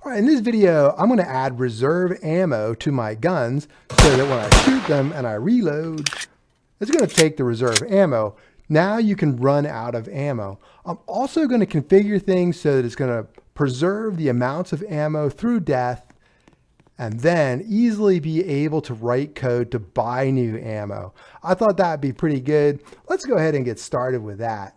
All right, in this video, I'm going to add reserve ammo to my guns so that when I shoot them and I reload, it's going to take the reserve ammo. Now you can run out of ammo. I'm also going to configure things so that it's going to preserve the amounts of ammo through death and then easily be able to write code to buy new ammo. I thought that'd be pretty good. Let's go ahead and get started with that.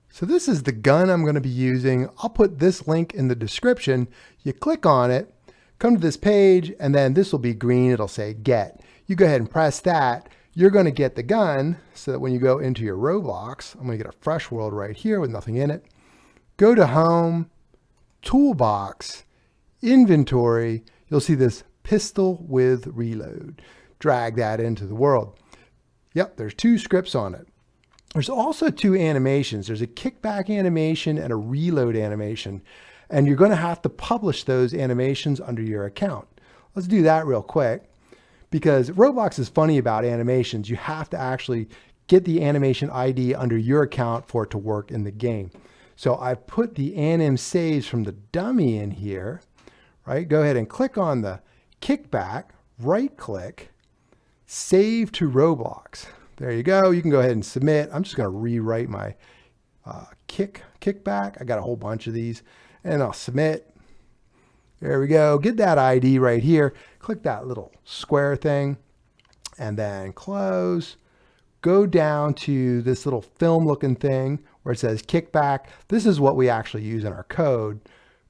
So this is the gun I'm going to be using. I'll put this link in the description. You click on it, come to this page, and then this will be green. It'll say get. You go ahead and press that. You're going to get the gun so that when you go into your Roblox, I'm going to get a fresh world right here with nothing in it. Go to Home, Toolbox, Inventory. You'll see this pistol with reload. Drag that into the world. Yep, there's 2 scripts on it. There's also 2 animations. There's a kickback animation and a reload animation. And you're going to have to publish those animations under your account. Let's do that real quick. Because Roblox is funny about animations. You have to actually get the animation ID under your account for it to work in the game. So I put the anim saves from the dummy in here, right? Go ahead and click on the kickback, right click, save to Roblox. There you go. You can go ahead and submit. I'm just going to rewrite my kickback. I got a whole bunch of these and I'll submit. There we go. Get that ID right here. Click that little square thing and then close. Go down to this little film looking thing where it says kickback. This is what we actually use in our code.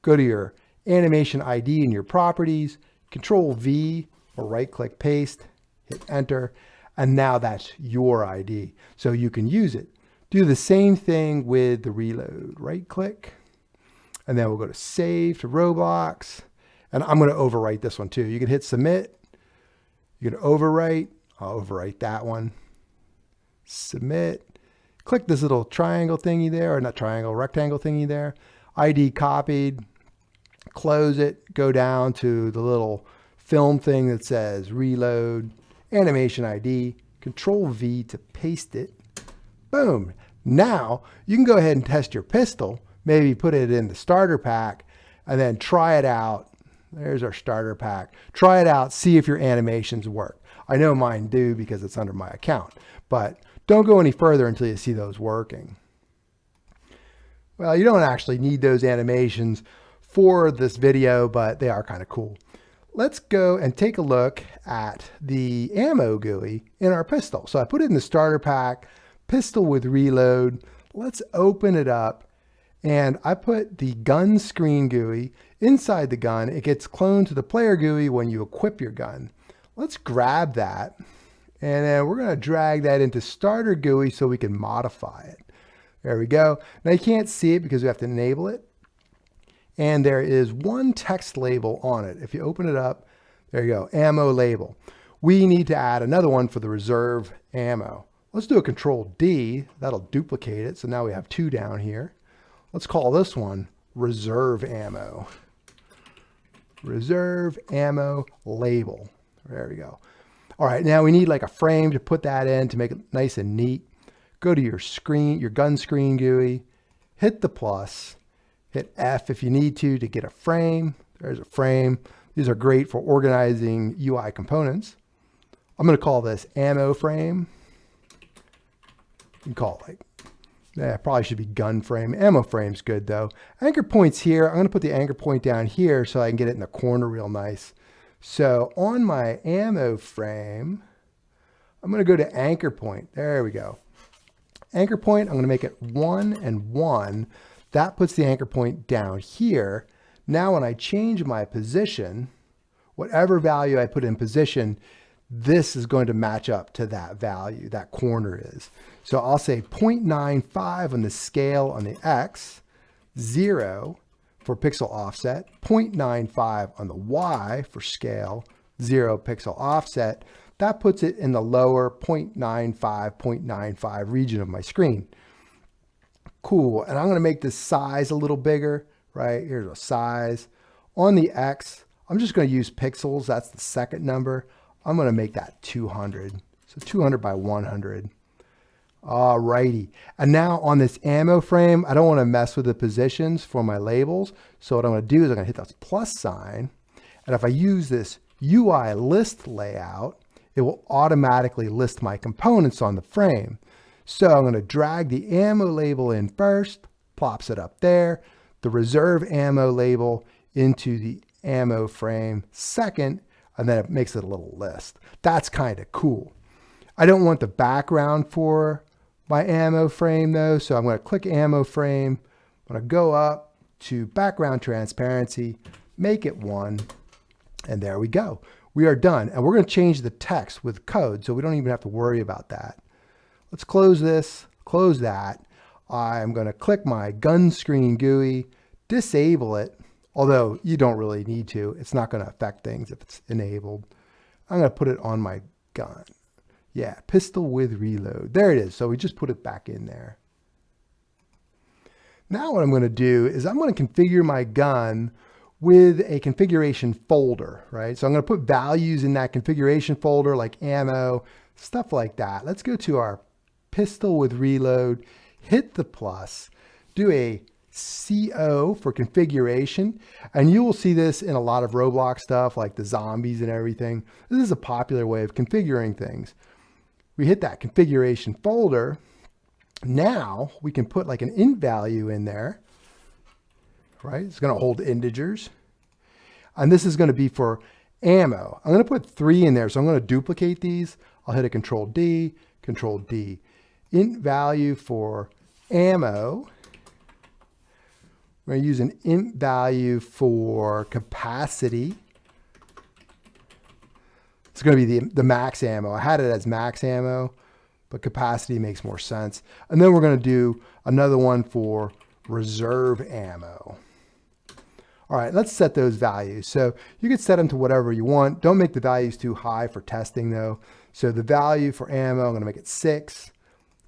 Go to your animation ID in your properties, Control V or right click paste, hit enter. And now that's your ID. So you can use it. Do the same thing with the reload. Right click. And then we'll go to save to Roblox. And I'm going to overwrite this one too. You can hit submit. You can overwrite. I'll overwrite that one. Submit. Click this little triangle thingy there, or not triangle, rectangle thingy there. ID copied. Close it. Go down to the little film thing that says reload. Animation ID, Control V to paste it. Boom. Now you can go ahead and test your pistol, maybe put it in the starter pack and then try it out. There's our starter pack. Try it out, see if your animations work. I know mine do because it's under my account, but don't go any further until you see those working. Well, you don't actually need those animations for this video, but they are kind of cool. Let's go and take a look at the ammo GUI in our pistol. So I put it in the starter pack, pistol with reload. Let's open it up. And I put the gun screen GUI inside the gun. It gets cloned to the player GUI when you equip your gun. Let's grab that. And then we're going to drag that into starter GUI so we can modify it. There we go. Now you can't see it because we have to enable it. And there is one text label on it. If you open it up, there you go, ammo label. We need to add another one for the reserve ammo. Let's do a Control D, that'll duplicate it. So now we have 2 down here. Let's call this one reserve ammo. Reserve ammo label. There we go. All right, now we need like a frame to put that in to make it nice and neat. Go to your screen, your gun screen GUI, hit the plus. Hit F if you need to get a frame. There's a frame. These are great for organizing UI components. I'm going to call this ammo frame. You can call it probably should be gun frame. Ammo frame's good though. Anchor point's here. I'm going to put the anchor point down here so I can get it in the corner real nice. So on my ammo frame, I'm going to go to anchor point. There we go. Anchor point, I'm going to make it 1 and 1. That puts the anchor point down here. Now when I change my position, whatever value I put in position, this is going to match up to that value, that corner is. So I'll say 0.95 on the scale on the X, 0 for pixel offset, 0.95 on the Y for scale, 0 pixel offset. That puts it in the lower 0.95 region of my screen. Cool. And I'm going to make this size a little bigger, right? Here's a size. On the X, I'm just going to use pixels. That's the second number. I'm going to make that 200. So 200 by 100. Alrighty. And now on this ammo frame, I don't want to mess with the positions for my labels. So what I'm going to do is I'm going to hit this plus sign. And if I use this UI list layout, it will automatically list my components on the frame. So I'm going to drag the ammo label in first, plops it up there, the reserve ammo label into the ammo frame second, and then it makes it a little list. That's kind of cool. I don't want the background for my ammo frame though, so I'm going to click ammo frame. I'm going to go up to background transparency, make it 1, and there we go. We are done, and we're going to change the text with code, so we don't even have to worry about that. Let's close this, close that. I'm going to click my gun screen GUI, disable it, although you don't really need to. It's not going to affect things if it's enabled. I'm going to put it on my gun. Yeah, pistol with reload. There it is. So we just put it back in there. Now what I'm going to do is I'm going to configure my gun with a configuration folder, right? So I'm going to put values in that configuration folder like ammo, stuff like that. Let's go to our pistol with reload, hit the plus, do a CO for configuration, and you will see this in a lot of Roblox stuff like the zombies and everything. This is a popular way of configuring things. We hit that configuration folder. Now we can put like an int value in there, right? It's going to hold integers. And this is going to be for ammo. I'm going to put 3 in there. So I'm going to duplicate these. I'll hit a Control D, Control D. Int value for ammo. We're going to use an int value for capacity. It's going to be the max ammo. I had it as max ammo, but capacity makes more sense. And then we're going to do another one for reserve ammo. All right, let's set those values. So you can set them to whatever you want. Don't make the values too high for testing though. So the value for ammo, I'm going to make it 6.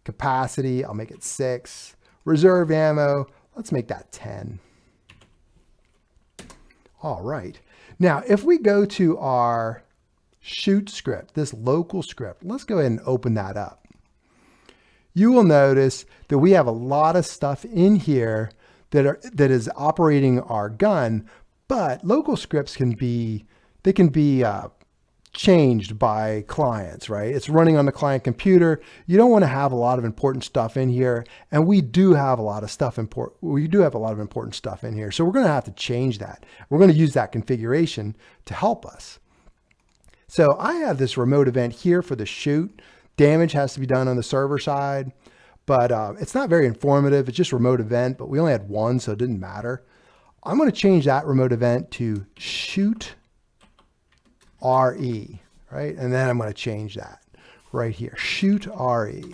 Capacity, I'll make it 6. Reserve ammo, let's make that 10. All right. Now, if we go to our shoot script, this local script, let's go ahead and open that up. You will notice that we have a lot of stuff in here that is operating our gun, but local scripts can be changed by clients, right? It's running on the client computer. You don't want to have a lot of important stuff in here, and we do have a lot of stuff important stuff in here. So we're going to have to change that. We're going to use that configuration to help us. So I have this remote event here for the shoot. Damage has to be done on the server side, but it's not very informative. It's just remote event, but we only had 1, so it didn't matter. I'm going to change that remote event to shoot RE, right? And then I'm going to change that right here, shoot RE,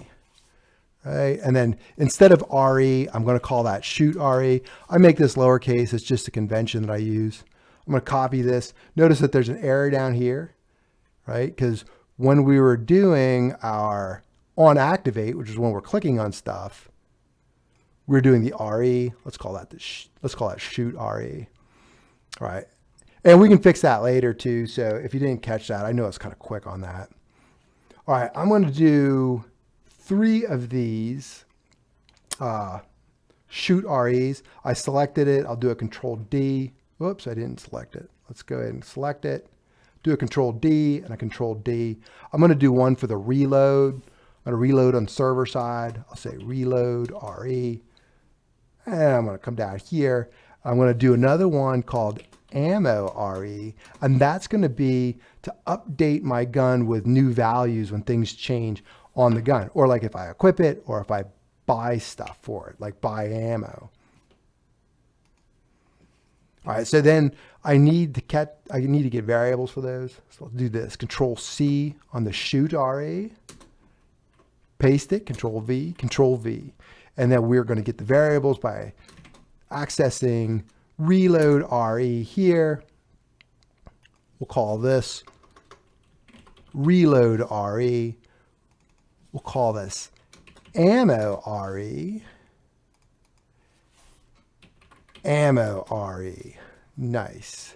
right? And then instead of RE, I'm going to call that shoot RE. I make this lowercase. It's just a convention that I use. I'm going to copy this. Notice that there's an error down here, right? Because when we were doing our on activate, which is when we're clicking on stuff, we're doing the RE. Let's call that shoot RE. All right. And we can fix that later too. So if you didn't catch that, I know it's kind of quick on that. All right, I'm going to do 3 of these shoot REs. I selected it. I'll do a Control D. Whoops, I didn't select it. Let's go ahead and select it. Do a Control D and a Control D. I'm going to do one for the reload. I'm going to reload on the server side. I'll say reload RE. And I'm going to come down here. I'm going to do another one called ammo RE, and that's going to be to update my gun with new values when things change on the gun, or like if I equip it or if I buy stuff for it, like buy ammo. All right, so then I need to get variables for those. So I'll do this, Control C on the shoot RE, paste it, Control V, and then we're going to get the variables by accessing reload RE here. We'll call this reload RE. We'll call this ammo RE. Ammo RE. Nice.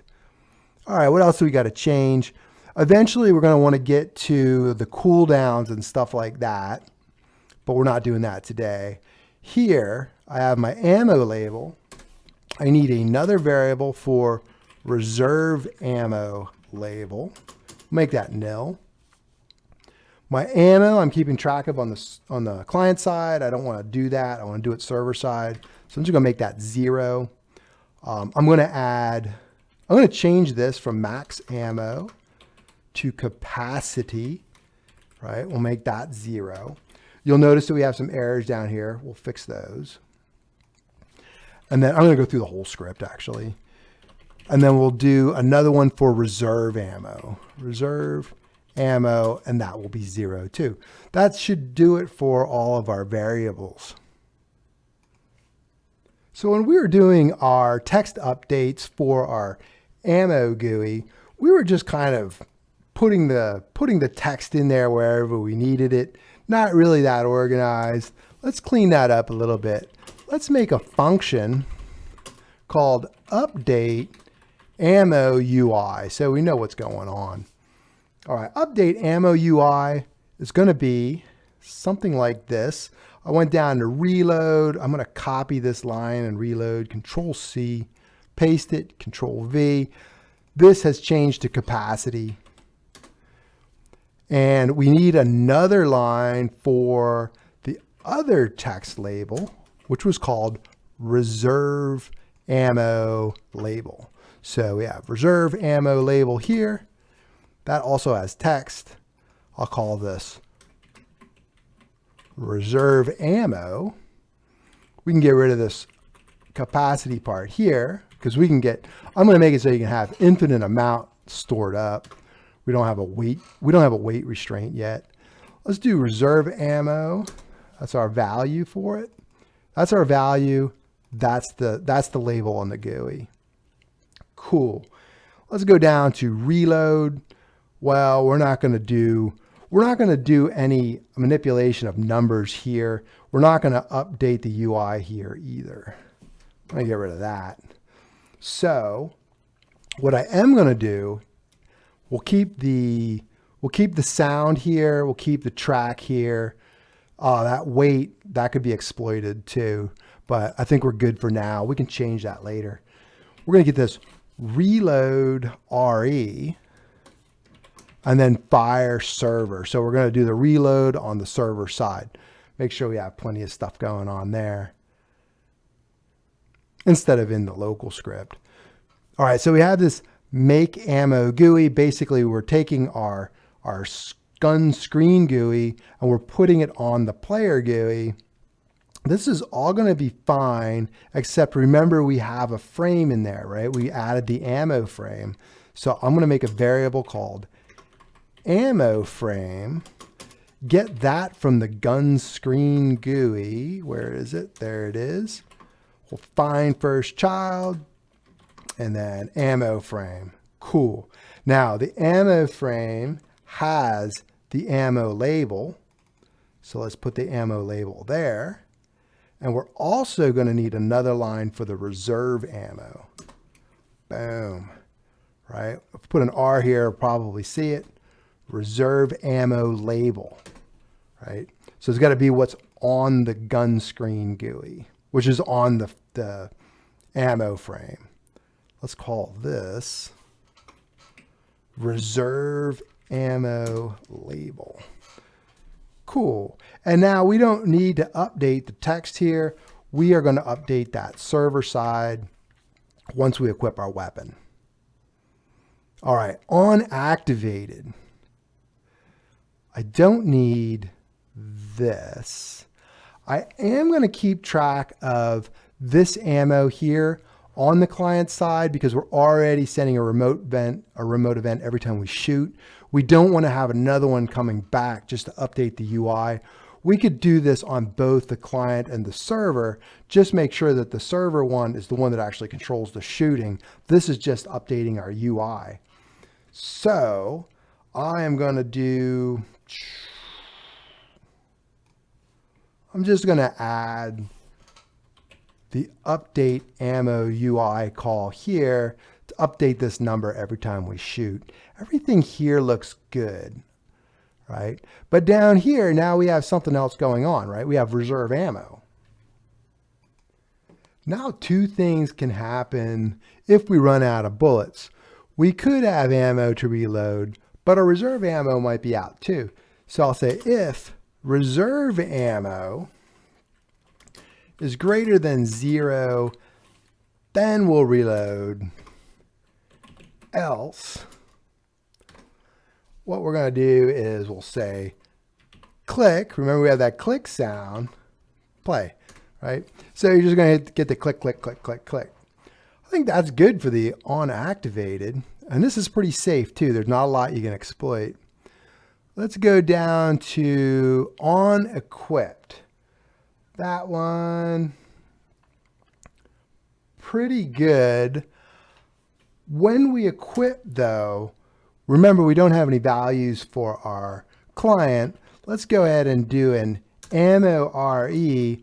All right, what else do we got to change? Eventually, we're going to want to get to the cooldowns and stuff like that. but we're not doing that today. Here, I have my ammo label. I need another variable for reserve ammo label. Make that nil. My ammo, I'm keeping track of on the client side. I don't want to do that. I want to do it server side. So I'm just going to make that 0. I'm going to change this from max ammo to capacity, right? We'll make that 0. You'll notice that we have some errors down here. We'll fix those. And then I'm going to go through the whole script actually. And then we'll do another one for reserve ammo. Reserve ammo, and that will be 0 too. That should do it for all of our variables. So when we were doing our text updates for our ammo GUI, we were just kind of putting the text in there wherever we needed it. Not really that organized. Let's clean that up a little bit. Let's make a function called update ammo UI so we know what's going on. All right, update ammo UI is going to be something like this. I went down to reload. I'm going to copy this line and reload. Control C, paste it, Control V. This has changed to capacity. And we need another line for the other text label, which was called reserve ammo label. So we have reserve ammo label here. That also has text. I'll call this reserve ammo. We can get rid of this capacity part here because I'm going to make it so you can have infinite amount stored up. We don't have a weight restraint yet. Let's do reserve ammo. That's our value for it. That's our value. That's the label on the GUI. Cool. Let's go down to reload. Well, we're not going to do any manipulation of numbers here. We're not going to update the UI here either. I'm going to get rid of that. So what I am going to do, we'll keep the sound here. We'll keep the track here. That weight, that could be exploited too, but I think we're good for now. We can change that later. We're going to get this reload RE and then fire server. So we're going to do the reload on the server side. Make sure we have plenty of stuff going on there instead of in the local script. All right, so we have this make ammo GUI. Basically, we're taking our gun screen GUI and we're putting it on the player GUI. This is all going to be fine, except remember we have a frame in there, right? We added the ammo frame. So I'm going to make a variable called ammo frame. Get that from the gun screen GUI. Where is it? There it is. We'll find first child and then ammo frame. Cool. Now the ammo frame has the ammo label. So let's put the ammo label there. And we're also going to need another line for the reserve ammo. Boom. Right? If we put an R here, probably see it. Reserve ammo label. Right? So it's got to be what's on the gun screen GUI, which is on the ammo frame. Let's call this reserve ammo label. Cool. And now we don't need to update the text here. We are going to update that server side once we equip our weapon. All right, on activated. I don't need this. I am going to keep track of this ammo here on the client side because we're already sending a remote event every time we shoot. We don't want to have another one coming back just to update the UI. We could do this on both the client and the server. Just make sure that the server one is the one that actually controls the shooting. This is just updating our UI. So I am going to do, I'm just going to add the update ammo UI call here to update this number every time we shoot. Everything here looks good. right? But down here, now we have something else going on, right? We have reserve ammo. Now two things can happen if we run out of bullets. We could have ammo to reload, but our reserve ammo might be out too. So I'll say if reserve ammo is greater than 0, then we'll reload. Else, what we're going to do is we'll say click. Remember we have that click sound. Play, right? So you're just going to get the click, click, click, click, click. I think that's good for the on activated. And this is pretty safe too. There's not a lot you can exploit. Let's go down to on equipped. That one, pretty good. When we equip though, remember we don't have any values for our client. Let's go ahead and do an ammo RE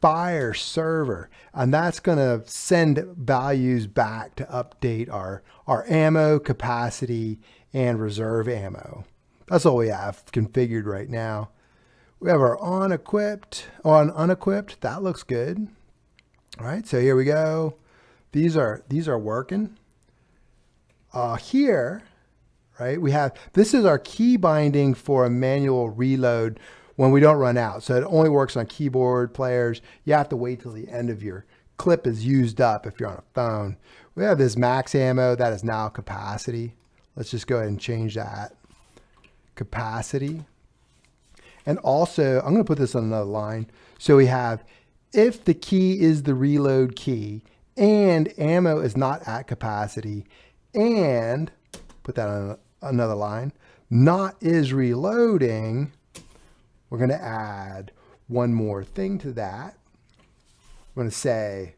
fire server. And that's going to send values back to update our ammo capacity and reserve ammo. That's all we have configured right now. We have our on unequipped. That looks good. All right, so here we go. These are working. Here, right, we have, this is our key binding for a manual reload when we don't run out. So it only works on keyboard players. You have to wait till the end of your clip is used up if you're on a phone. We have this max ammo that is now capacity. Let's just go ahead and change that. Capacity. And also, I'm going to put this on another line. So we have, if the key is the reload key and ammo is not at capacity, and put that on another line, not is reloading, we're going to add one more thing to that. We're going to say,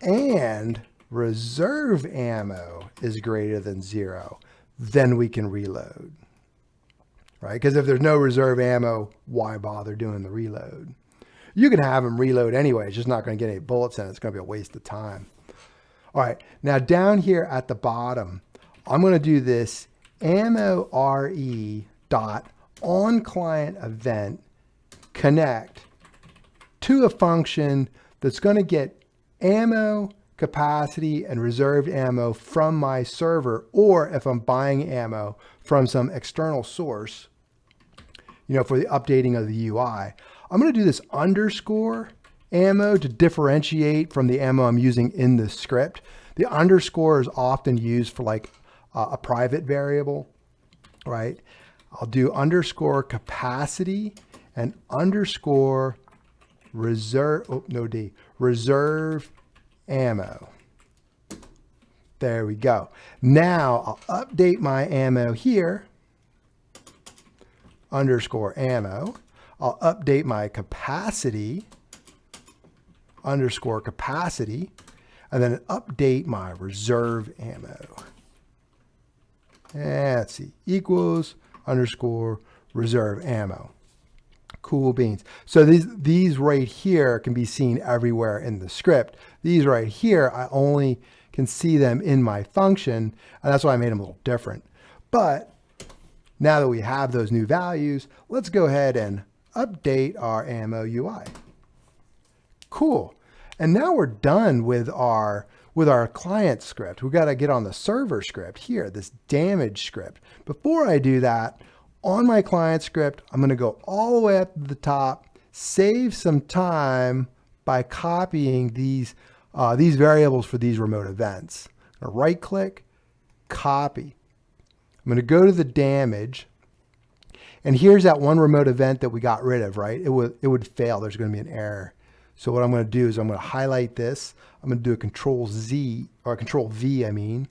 and reserve ammo is greater than 0, then we can reload. Right? Because if there's no reserve ammo, why bother doing the reload? You can have them reload anyway. It's just not going to get any bullets in it. It's going to be a waste of time. All right. Now down here at the bottom, I'm going to do this ammo RE dot on client event connect to a function that's going to get ammo, capacity, and reserved ammo from my server, or if I'm buying ammo from some external source, you know, for the updating of the UI. I'm going to do this underscore ammo to differentiate from the ammo I'm using in the script. The underscore is often used for like a private variable, right? I'll do underscore capacity and underscore reserve, oh, no D, reserve ammo. There we go. Now I'll update my ammo here, underscore ammo. I'll update my capacity, underscore capacity, and then update my reserve ammo. And let's see, equals underscore reserve ammo. Cool beans. So these right here can be seen everywhere in the script. These right here, I only can see them in my function, and that's why I made them a little different. But now that we have those new values, let's go ahead and update our ammo UI. Cool. And now we're done with our client script. We got to get on the server script here, this damage script. Before I do that, on my client script, I'm going to go all the way up to the top, save some time by copying these variables for these remote events. I'm going to right click, copy. I'm going to go to the damage, and here's that one remote event that we got rid of, right? It would fail. There's going to be an error. So what I'm going to do is I'm going to highlight this. I'm going to do a Control Z, or Control V, I mean,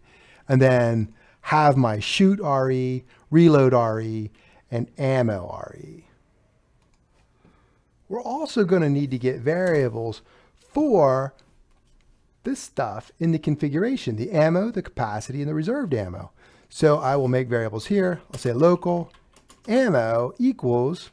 and then have my shoot RE, reload RE, and ammo RE. We're also going to need to get variables for this stuff in the configuration, the ammo, the capacity, and the reserved ammo. So I will make variables here. I'll say local ammo equals,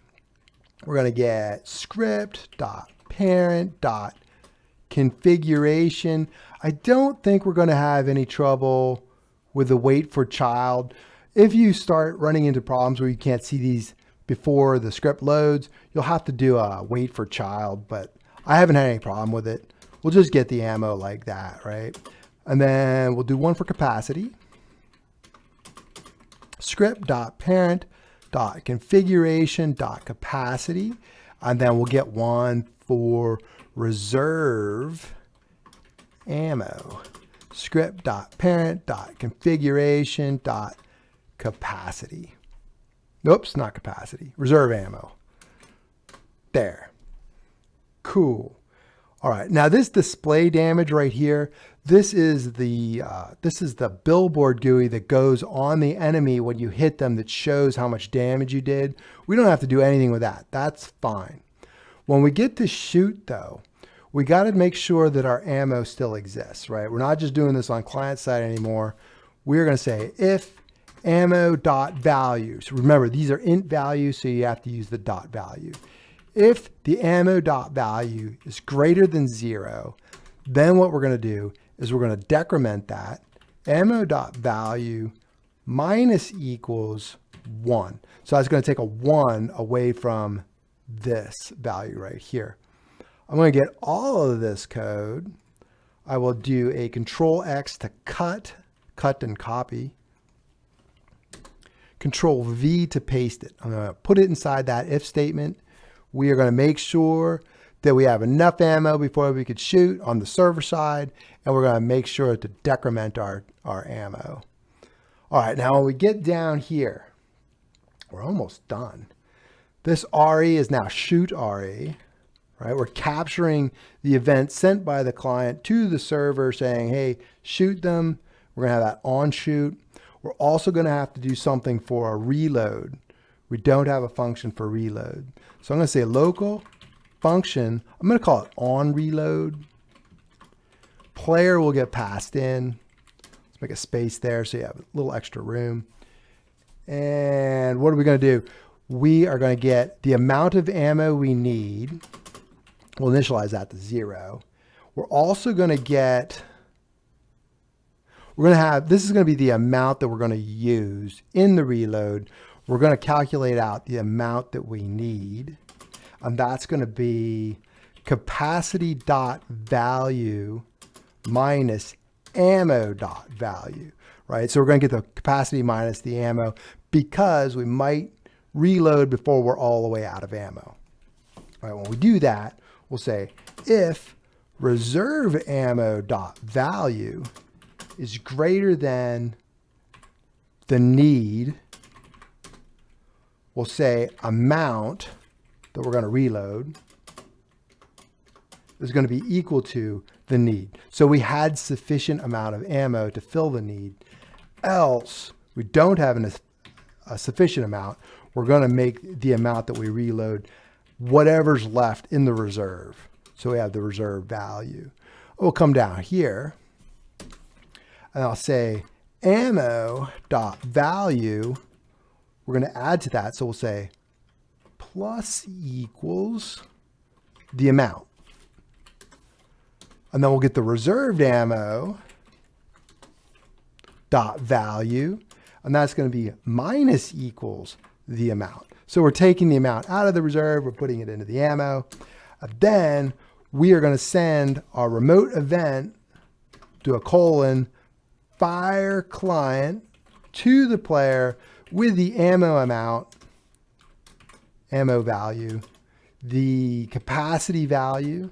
we're going to get script.parent.configuration. I don't think we're going to have any trouble with the wait for child. If you start running into problems where you can't see these before the script loads. You'll have to do a wait for child, but I haven't had any problem with it. We'll just get the ammo like that, right? And then we'll do one for capacity. Script.parent.configuration.capacity. And then we'll get one for reserve ammo. Script.parent.configuration.capacity. Oops, not capacity. Reserve ammo. There. Cool. All right. Now this display damage right here, this is the billboard GUI that goes on the enemy when you hit them that shows how much damage you did. We don't have to do anything with that. That's fine. When we get to shoot though, we got to make sure that our ammo still exists, right? We're not just doing this on client side anymore. We're going to say if ammo.value. So remember, these are int values, so you have to use the dot value. If the ammo.value is greater than 0, then what we're going to do is we're going to decrement that. Ammo.value minus equals 1. So that's going to take a 1 away from this value right here. I'm going to get all of this code. I will do a Control X to cut and copy. Control V to paste it. I'm going to put it inside that if statement. We are going to make sure that we have enough ammo before we could shoot on the server side, and we're going to make sure to decrement our ammo. All right, now when we get down here, we're almost done. This RE is now shoot RE, right? We're capturing the event sent by the client to the server saying, hey, shoot them. We're going to have that on shoot. We're also going to have to do something for a reload. We don't have a function for reload. So I'm going to say local function. I'm going to call it on reload. Player will get passed in. Let's make a space there so you have a little extra room. And what are we going to do? We are going to get the amount of ammo we need. We'll initialize that to 0. We're also going to get, this is going to be the amount that we're going to use in the reload. We're going to calculate out the amount that we need. And that's going to be capacity.value minus ammo.value, right? So we're going to get the capacity minus the ammo because we might reload before we're all the way out of ammo. All right, when we do that, we'll say if reserve ammo.value is greater than the need, we'll say amount that we're going to reload is going to be equal to the need. So we had sufficient amount of ammo to fill the need. Else we don't have a sufficient amount. We're going to make the amount that we reload whatever's left in the reserve. So we have the reserve value. We'll come down here and I'll say ammo.value. We're going to add to that. So we'll say plus equals the amount. And then we'll get the reserved ammo dot value. And that's going to be minus equals the amount. So we're taking the amount out of the reserve. We're putting it into the ammo. Then we are going to send our remote event to a colon fire client to the player with the ammo amount, ammo value, the capacity value,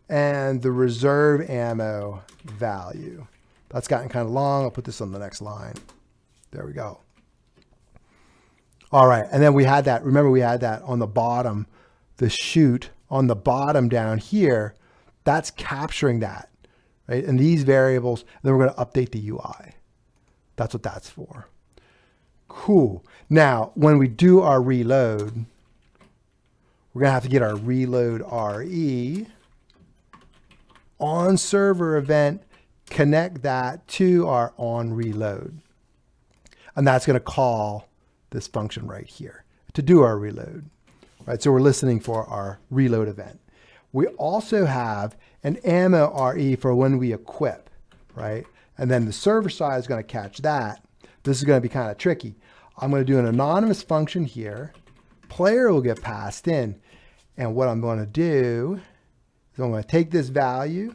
and the reserve ammo value. That's gotten kind of long. I'll put this on the next line. There we go. All right. And then we had that, remember we had that on the bottom, the shoot on the bottom down here, that's capturing that, right? And these variables, and then we're going to update the UI. That's what that's for. Cool. Now, when we do our reload, we're going to have to get our reload RE on server event, connect that to our on reload. And that's going to call this function right here to do our reload, right? So we're listening for our reload event. We also have an ammo RE for when we equip, right? And then the server side is going to catch that. This is going to be kind of tricky. I'm going to do an anonymous function here. Player will get passed in. And what I'm going to do is I'm going to take this value,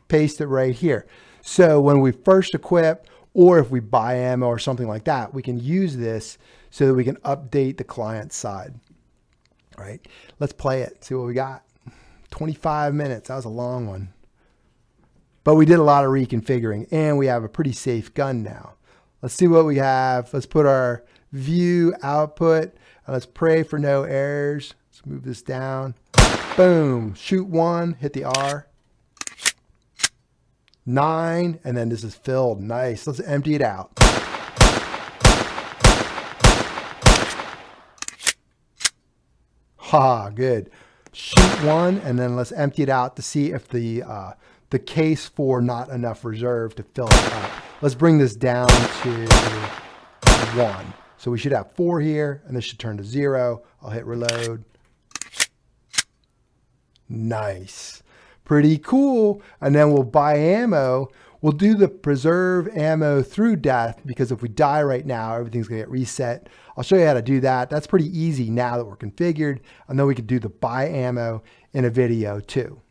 paste it right here. So when we first equip, or if we buy ammo or something like that, we can use this so that we can update the client side. All right, let's play it, see what we got. 25 minutes, that was a long one. But we did a lot of reconfiguring and we have a pretty safe gun now. Let's see what we have. Let's put our view output and let's pray for no errors. Let's move this down. Boom, shoot one, hit the R. 9, and then this is filled. Nice. Let's empty it out. Ha, good. Shoot one, and then let's empty it out to see if the case for not enough reserve to fill it up. Let's bring this down to 1. So we should have 4 here, and this should turn to 0. I'll hit reload. Nice. Pretty cool. And then we'll buy ammo. We'll do the preserve ammo through death because if we die right now, everything's going to get reset. I'll show you how to do that. That's pretty easy now that we're configured. And then we can do the buy ammo in a video too.